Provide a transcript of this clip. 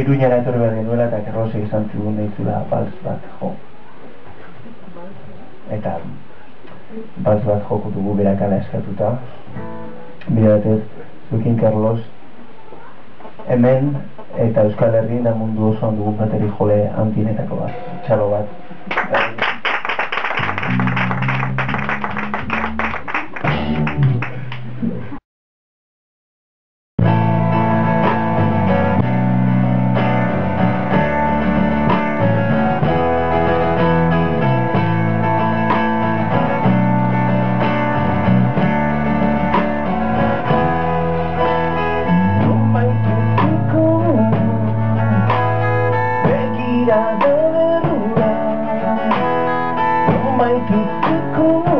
Iruñara etorri behar genuela eta Kerlose izan zigun deitzula balz bat jo. Eta balz bat joko dugu berakala eskatuta. Bide batez, zuekin Kerlos, hemen eta Euskal Herrian da mundu osoan dugun bateri jole handienetako bat, txalo bat. Begira berrura, nonbait utziko